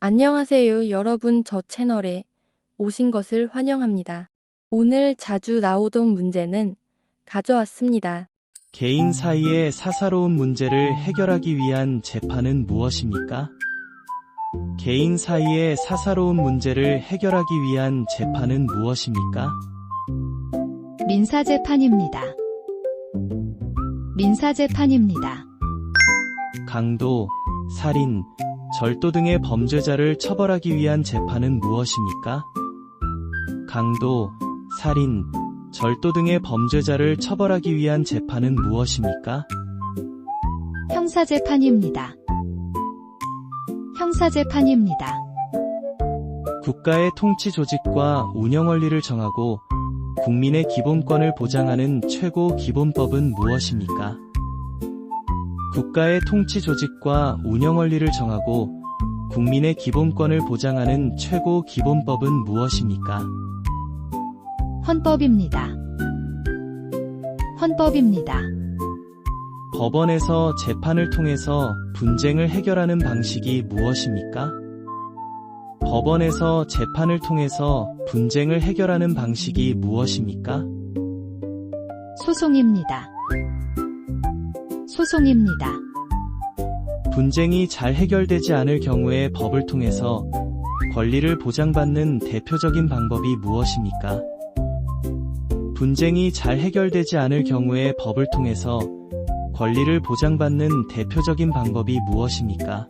안녕하세요, 여러분. 저 채널에 오신 것을 환영합니다. 오늘 자주 나오던 문제는 가져왔습니다. 개인 사이의 사사로운 문제를 해결하기 위한 재판은 무엇입니까? 개인 사이의 사사로운 문제를 해결하기 위한 재판은 무엇입니까? 민사재판입니다. 민사재판입니다. 강도, 살인, 절도 등의 범죄자를 처벌하기 위한 재판은 무엇입니까? 강도, 살인, 절도 등의 범죄자를 처벌하기 위한 재판은 무엇입니까? 형사재판입니다. 형사재판입니다. 국가의 통치 조직과 운영 원리를 정하고 국민의 기본권을 보장하는 최고 기본법은 무엇입니까? 국가의 통치 조직과 운영 원리를 정하고 국민의 기본권을 보장하는 최고 기본법은 무엇입니까? 헌법입니다. 헌법입니다. 법원에서 재판을 통해서 분쟁을 해결하는 방식이 무엇입니까? 법원에서 재판을 통해서 분쟁을 해결하는 방식이 무엇입니까? 소송입니다. 소송입니다. 분쟁이 잘 해결되지 않을 경우에 법을 통해서 권리를 보장받는 대표적인 방법이 무엇입니까? 분쟁이 잘 해결되지 않을 경우에 법을 통해서 권리를 보장받는 대표적인 방법이 무엇입니까?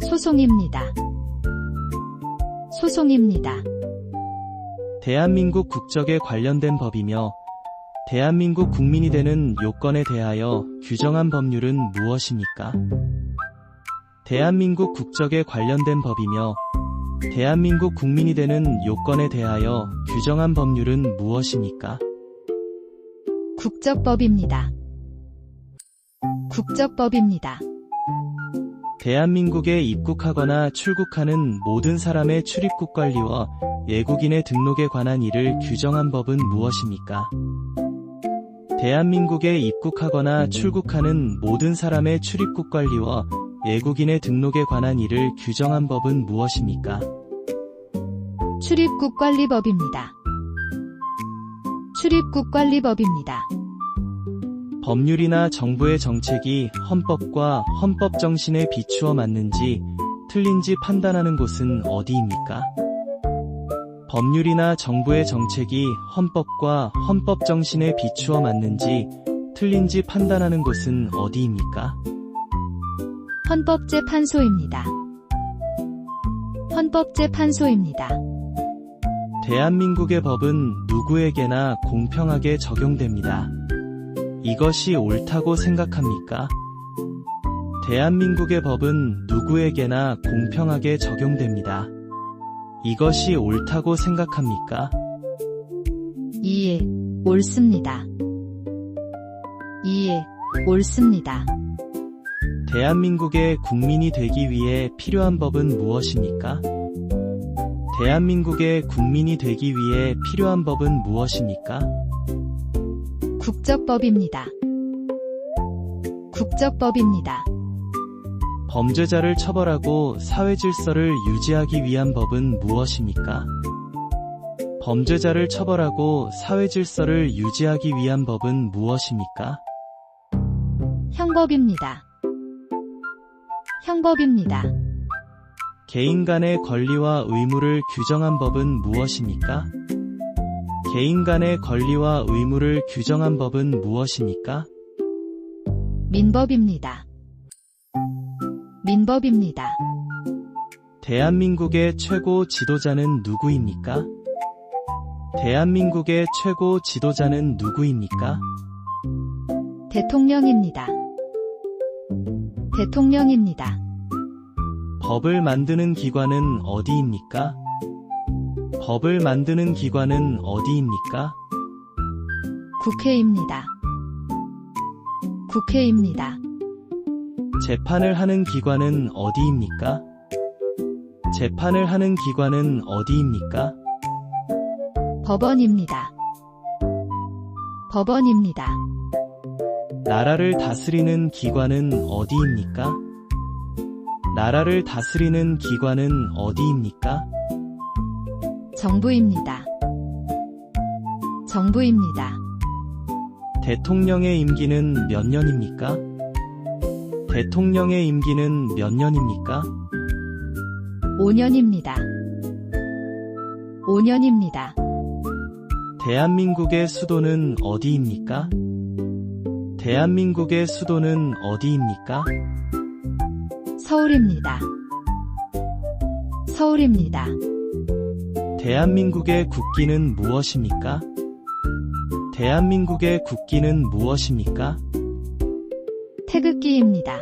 소송입니다. 소송입니다. 대한민국 국적에 관련된 법이며 대한민국 국민이 되는 요건에 대하여 규정한 법률은 무엇입니까? 대한민국 국적에 관련된 법이며 대한민국 국민이 되는 요건에 대하여 규정한 법률은 무엇입니까? 국적법입니다. 국적법입니다. 대한민국에 입국하거나 출국하는 모든 사람의 출입국 관리와 외국인의 등록에 관한 일을 규정한 법은 무엇입니까? 대한민국에 입국하거나 출국하는 모든 사람의 출입국 관리와 외국인의 등록에 관한 일을 규정한 법은 무엇입니까? 출입국관리법입니다. 출입국관리법입니다. 법률이나 정부의 정책이 헌법과 헌법 정신에 비추어 맞는지 틀린지 판단하는 곳은 어디입니까? 법률이나 정부의 정책이 헌법과 헌법 정신에 비추어 맞는지 틀린지 판단하는 곳은 어디입니까? 헌법재판소입니다. 헌법재판소입니다. 대한민국의 법은 누구에게나 공평하게 적용됩니다. 이것이 옳다고 생각합니까? 대한민국의 법은 누구에게나 공평하게 적용됩니다. 이것이 옳다고 생각합니까? 이해, 옳습니다. 이해, 옳습니다. 대한민국의 국민이 되기 위해 필요한 법은 무엇입니까? 대한민국의 국민이 되기 위해 필요한 법은 무엇입니까? 국적법입니다. 국적법입니다. 범죄자를 처벌하고 사회 질서를 유지하기 위한 법은 무엇입니까? 범죄자를 처벌하고 사회 질서를 유지하기 위한 법은 무엇입니까? 형법입니다. 형법입니다. 개인 간의 권리와 의무를 규정한 법은 무엇입니까? 개인 간의 권리와 의무를 규정한 법은 무엇입니까? 민법입니다. 민법입니다. 대한민국의 최고 지도자는 누구입니까? 대한민국의 최고 지도자는 누구입니까? 대통령입니다. 대통령입니다. 법을 만드는 기관은 어디입니까? 법을 만드는 기관은 어디입니까? 국회입니다. 국회입니다. 재판을 하는 기관은 어디입니까? 재판을 하는 기관은 어디입니까? 법원입니다. 법원입니다. 나라를 다스리는 기관은 어디입니까? 나라를 다스리는 기관은 어디입니까? 정부입니다. 정부입니다. 대통령의 임기는 몇 년입니까? 대통령의 임기는 몇 년입니까? 5년입니다. 5년입니다. 대한민국의 수도는 어디입니까? 대한민국의 수도는 어디입니까? 서울입니다. 서울입니다. 대한민국의 국기는 무엇입니까? 대한민국의 국기는 무엇입니까? 태극기입니다.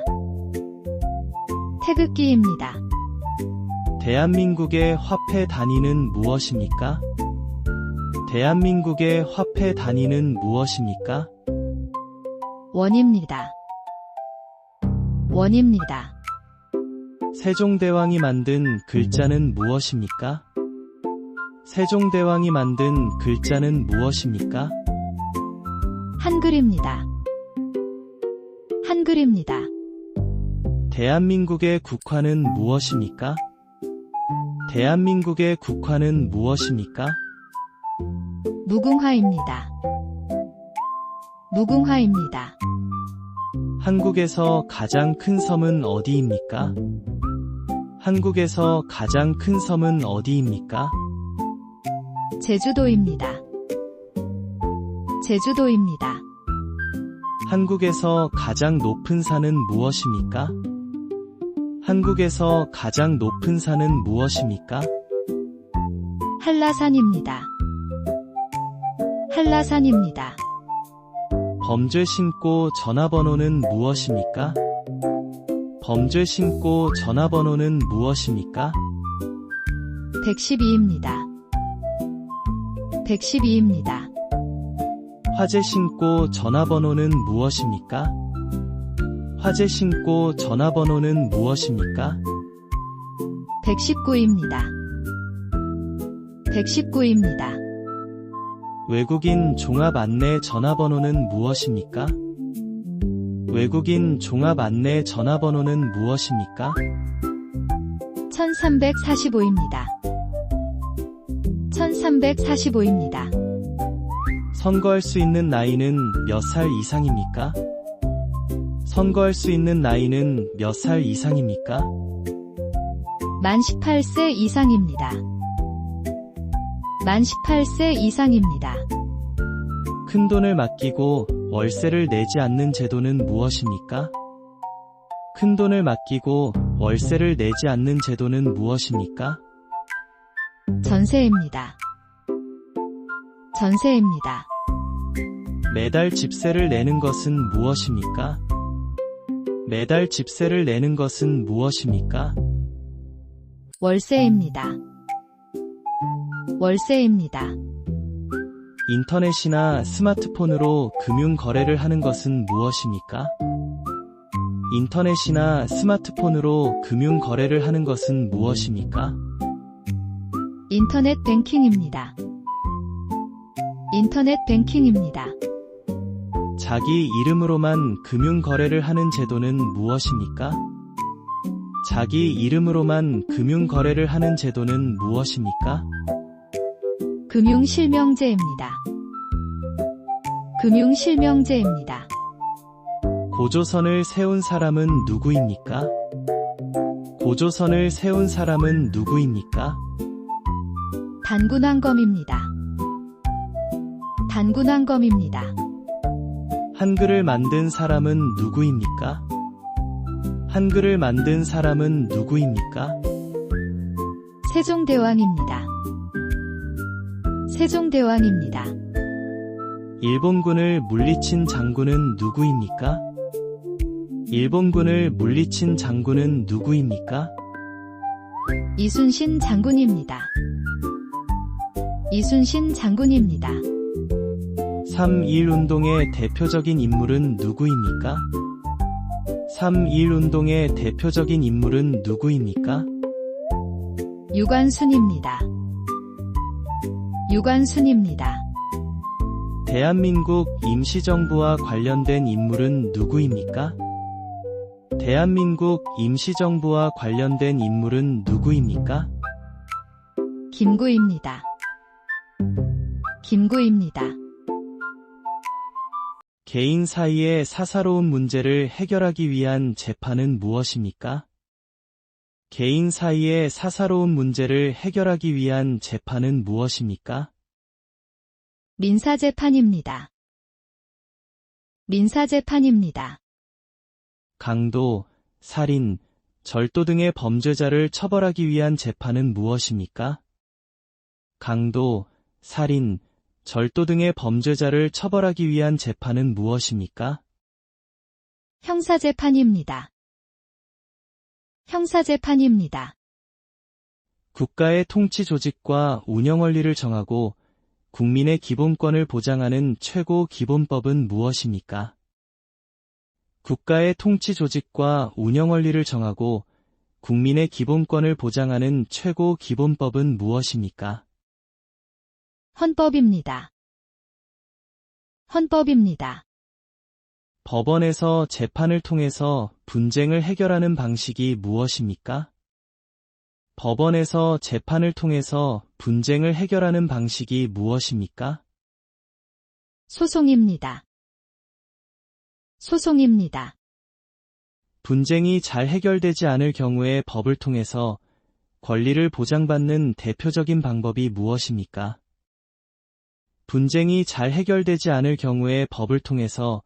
태극기입니다. 대한민국의 화폐 단위는 무엇입니까? 대한민국의 화폐 단위는 무엇입니까? 원입니다. 원입니다. 세종대왕이 만든 글자는 무엇입니까? 세종대왕이 만든 글자는 무엇입니까? 한글입니다. 한글입니다. 대한민국의 국화는 무엇입니까? 대한민국의 국화는 무엇입니까? 무궁화입니다. 무궁화입니다. 한국에서 가장 큰 섬은 어디입니까? 한국에서 가장 큰 섬은 어디입니까? 제주도입니다. 제주도입니다. 한국에서 가장 높은 산은 무엇입니까? 한국에서 가장 높은 산은 무엇입니까? 한라산입니다. 한라산입니다. 범죄 신고 전화번호는 무엇입니까? 범죄 신고 전화번호는 무엇입니까? 112입니다. 112입니다. 화재 신고 전화번호는 무엇입니까? 화재 신고 전화번호는 무엇입니까? 119입니다. 119입니다. 외국인 종합 안내 전화번호는 무엇입니까? 외국인 종합 안내 전화번호는 무엇입니까? 1345입니다. 1345입니다. 선거할 수 있는 나이는 몇 살 이상입니까? 선거할 수 있는 나이는 몇 살 이상입니까? 만 18세 이상입니다. 만 18세 이상입니다. 큰돈을 맡기고 월세를 내지 않는 제도는 무엇입니까? 큰돈을 맡기고 월세를 내지 않는 제도는 무엇입니까? 전세입니다. 전세입니다. 매달 집세를 내는 것은 무엇입니까? 매달 집세를 내는 것은 무엇입니까? 월세입니다. 월세입니다. 인터넷이나 스마트폰으로 금융 거래를 하는 것은 무엇입니까? 인터넷이나 스마트폰으로 금융 거래를 하는 것은 무엇입니까? 인터넷 뱅킹입니다. 인터넷 뱅킹입니다. 자기 이름으로만 금융 거래를 하는 제도는 무엇입니까? 자기 이름으로만 금융 거래를 하는 제도는 무엇입니까? 금융실명제입니다. 금융실명제입니다. 고조선을 세운 사람은 누구입니까? 고조선을 세운 사람은 누구입니까? 단군왕검입니다. 단군왕검입니다. 한글을 만든 사람은 누구입니까? 한글을 만든 사람은 누구입니까? 세종대왕입니다. 세종대왕입니다. 일본군을 물리친 장군은 누구입니까? 일본군을 물리친 장군은 누구입니까? 이순신 장군입니다. 이순신 장군입니다. 3.1운동의 대표적인 인물은 누구입니까? 3.1운동의 대표적인 인물은 누구입니까? 유관순입니다. 유관순입니다. 대한민국 임시정부와 관련된 인물은 누구입니까? 대한민국 임시정부와 관련된 인물은 누구입니까? 김구입니다. 김구입니다. 개인 사이의 사사로운 문제를 해결하기 위한 재판은 무엇입니까? 개인 사이의 사사로운 문제를 해결하기 위한 재판은 무엇입니까? 민사재판입니다. 민사재판입니다. 강도, 살인, 절도 등의 범죄자를 처벌하기 위한 재판은 무엇입니까? 강도, 살인, 절도 등의 범죄자를 처벌하기 위한 재판은 무엇입니까? 형사재판입니다. 형사재판입니다. 국가의 통치 조직과 운영 원리를 정하고 국민의 기본권을 보장하는 최고 기본법은 무엇입니까? 국가의 통치 조직과 운영 원리를 정하고 국민의 기본권을 보장하는 최고 기본법은 무엇입니까? 헌법입니다. 헌법입니다. 법원에서 재판을 통해서 분쟁을 해결하는 방식이 무엇입니까? 법원에서 재판을 통해서 분쟁을 해결하는 방식이 무엇입니까? 소송입니다. 소송입니다. 분쟁이 잘 해결되지 않을 경우에 법을 통해서 권리를 보장받는 대표적인 방법이 무엇입니까? 분쟁이 잘 해결되지 않을 경우에 법을 통해서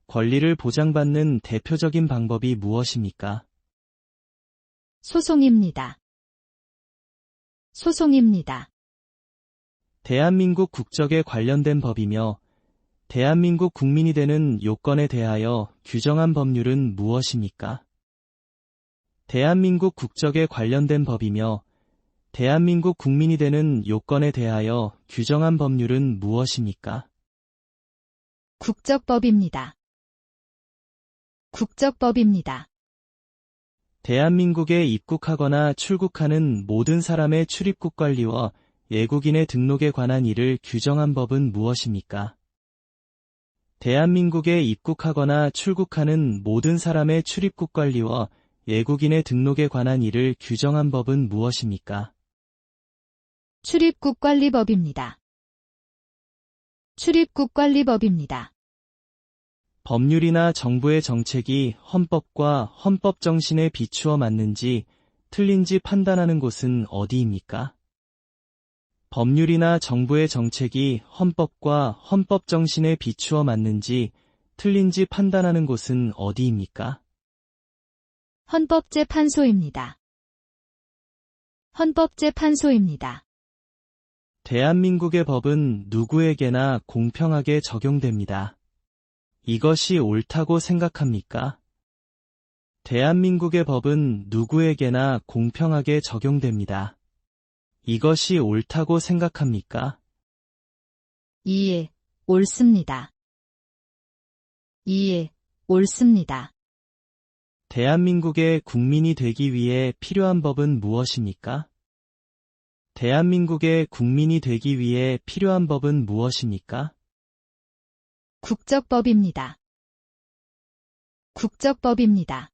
권리를 보장받는 대표적인 방법이 무엇입니까? 소송입니다. 소송입니다. 대한민국 국적에 관련된 법이며 대한민국 국민이 되는 요건에 대하여 규정한 법률은 무엇입니까? 대한민국 국적에 관련된 법이며 대한민국 국민이 되는 요건에 대하여 규정한 법률은 무엇입니까? 국적법입니다. 국적법입니다. 대한민국에 입국하거나 출국하는 모든 사람의 출입국 관리와 외국인의 등록에 관한 일을 규정한 법은 무엇입니까? 대한민국에 입국하거나 출국하는 모든 사람의 출입국 관리와 외국인의 등록에 관한 일을 규정한 법은 무엇입니까? 출입국관리법입니다. 출입국관리법입니다. 법률이나 정부의 정책이 헌법과 헌법 정신에 비추어 맞는지 틀린지 판단하는 곳은 어디입니까? 법률이나 정부의 정책이 헌법과 헌법 정신에 비추어 맞는지 틀린지 판단하는 곳은 어디입니까? 헌법재판소입니다. 헌법재판소입니다. 대한민국의 법은 누구에게나 공평하게 적용됩니다. 이것이 옳다고 생각합니까? 대한민국의 법은 누구에게나 공평하게 적용됩니다. 이것이 옳다고 생각합니까? 이해, 옳습니다. 이해, 옳습니다. 대한민국의 국민이 되기 위해 필요한 법은 무엇입니까? 대한민국의 국민이 되기 위해 필요한 법은 무엇입니까? 국적법입니다. 국적법입니다.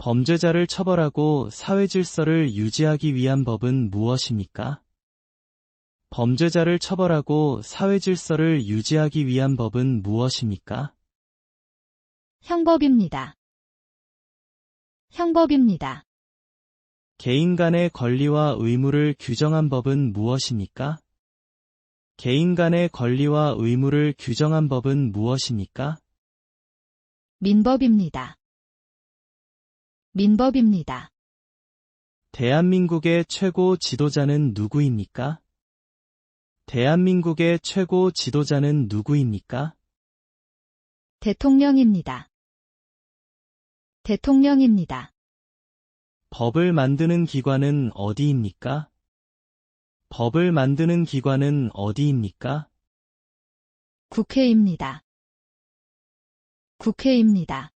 범죄자를 처벌하고 사회 질서를 유지하기 위한 법은 무엇입니까? 범죄자를 처벌하고 사회 질서를 유지하기 위한 법은 무엇입니까? 형법입니다. 형법입니다. 개인 간의 권리와 의무를 규정한 법은 무엇입니까? 개인 간의 권리와 의무를 규정한 법은 무엇입니까? 민법입니다. 민법입니다. 대한민국의 최고 지도자는 누구입니까? 대한민국의 최고 지도자는 누구입니까? 대통령입니다. 대통령입니다. 법을 만드는 기관은 어디입니까? 법을 만드는 기관은 어디입니까? 국회입니다. 국회입니다.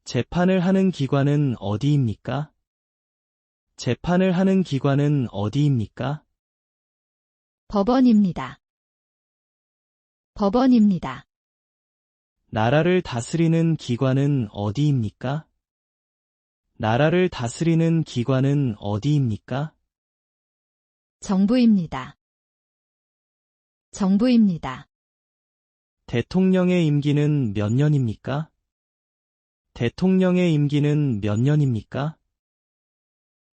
재판을 하는 기관은 어디입니까? 재판을 하는 기관은 어디입니까? 법원입니다. 법원입니다. 나라를 다스리는 기관은 어디입니까? 나라를 다스리는 기관은 어디입니까? 정부입니다. 정부입니다. 대통령의 임기는 몇 년입니까? 대통령의 임기는 몇 년입니까?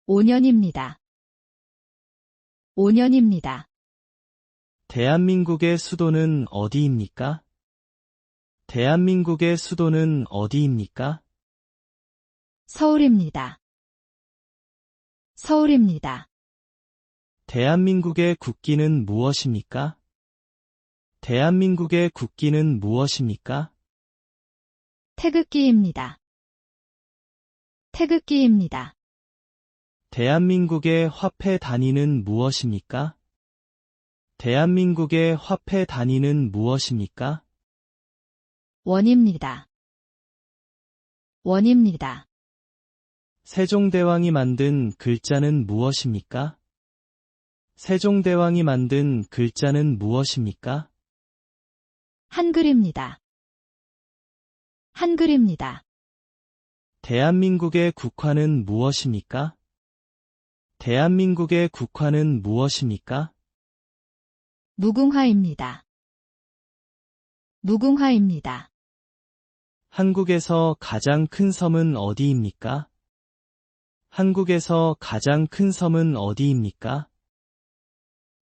5년입니다. 5년입니다. 대한민국의 수도는 어디입니까? 대한민국의 수도는 어디입니까? 서울입니다. 서울입니다. 대한민국의 국기는 무엇입니까? 대한민국의 국기는 무엇입니까? 태극기입니다. 태극기입니다. 대한민국의 화폐 단위는 무엇입니까? 대한민국의 화폐 단위는 무엇입니까? 원입니다. 원입니다. 세종대왕이 만든 글자는 무엇입니까? 세종대왕이 만든 글자는 무엇입니까? 한글입니다. 한글입니다. 대한민국의 국화는 무엇입니까? 대한민국의 국화는 무엇입니까? 무궁화입니다. 무궁화입니다. 한국에서 가장 큰 섬은 어디입니까? 한국에서 가장 큰 섬은 어디입니까?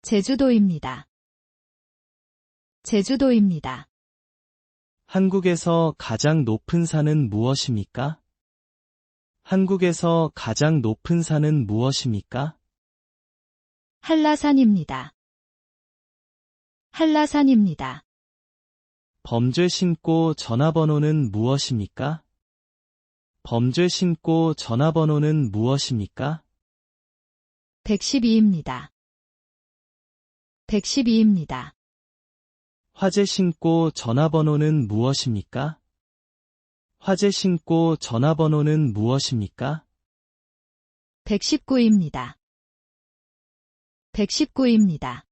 제주도입니다. 제주도입니다. 한국에서 가장 높은 산은 무엇입니까? 한국에서 가장 높은 산은 무엇입니까? 한라산입니다. 한라산입니다. 범죄 신고 전화번호는 무엇입니까? 범죄 신고 전화번호는 무엇입니까? 112입니다. 112입니다. 화재 신고 전화번호는 무엇입니까? 화재 신고 전화번호는 무엇입니까? 119입니다. 119입니다.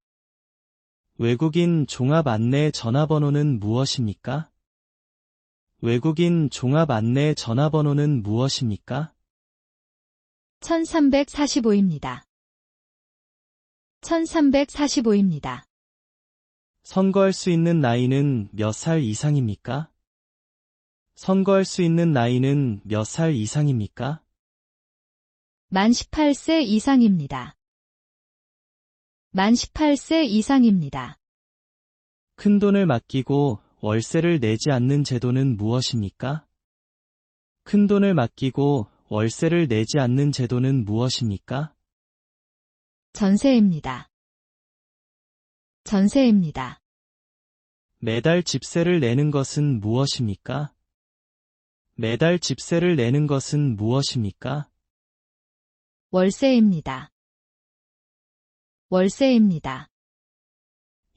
외국인 종합 안내 전화번호는 무엇입니까? 외국인 종합 안내 전화번호는 무엇입니까? 1345입니다. 1345입니다. 선거할 수 있는 나이는 몇 살 이상입니까? 선거할 수 있는 나이는 몇 살 이상입니까? 만 18세 이상입니다. 만 18세 이상입니다. 큰돈을 맡기고 월세를 내지 않는 제도는 무엇입니까? 큰돈을 맡기고 월세를 내지 않는 제도는 무엇입니까? 전세입니다. 전세입니다. 매달 집세를 내는 것은 무엇입니까? 매달 집세를 내는 것은 무엇입니까? 월세입니다. 월세입니다.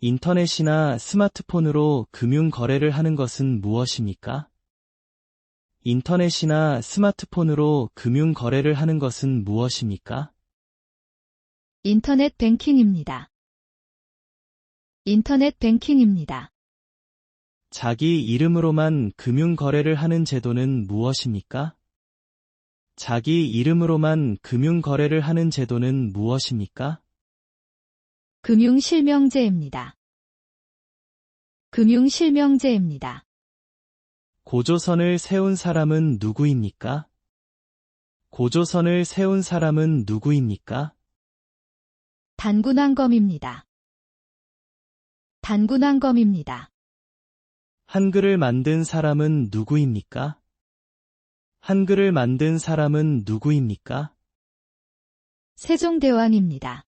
인터넷이나 스마트폰으로 금융 거래를 하는 것은 무엇입니까? 인터넷이나 스마트폰으로 금융 거래를 하는 것은 무엇입니까? 인터넷 뱅킹입니다. 인터넷 뱅킹입니다. 자기 이름으로만 금융 거래를 하는 제도는 무엇입니까? 자기 이름으로만 금융 거래를 하는 제도는 무엇입니까? 금융실명제입니다. 금융실명제입니다. 고조선을 세운 사람은 누구입니까? 고조선을 세운 사람은 누구입니까? 단군왕검입니다. 단군왕검입니다. 한글을 만든 사람은 누구입니까? 한글을 만든 사람은 누구입니까? 세종대왕입니다.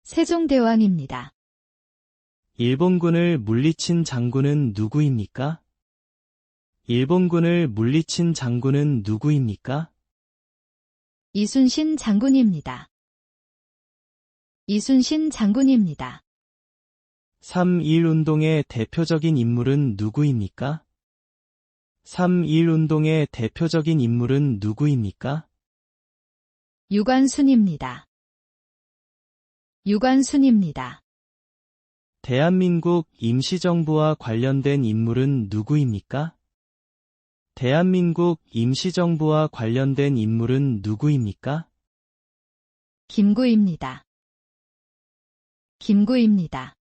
세종대왕입니다. 일본군을 물리친 장군은 누구입니까? 일본군을 물리친 장군은 누구입니까? 이순신 장군입니다. 이순신 장군입니다. 3.1운동의 대표적인 인물은 누구입니까? 3.1운동의 대표적인 인물은 누구입니까? 유관순입니다. 유관순입니다. 대한민국 임시정부와 관련된 인물은 누구입니까? 대한민국 임시정부와 관련된 인물은 누구입니까? 김구입니다. 김구입니다.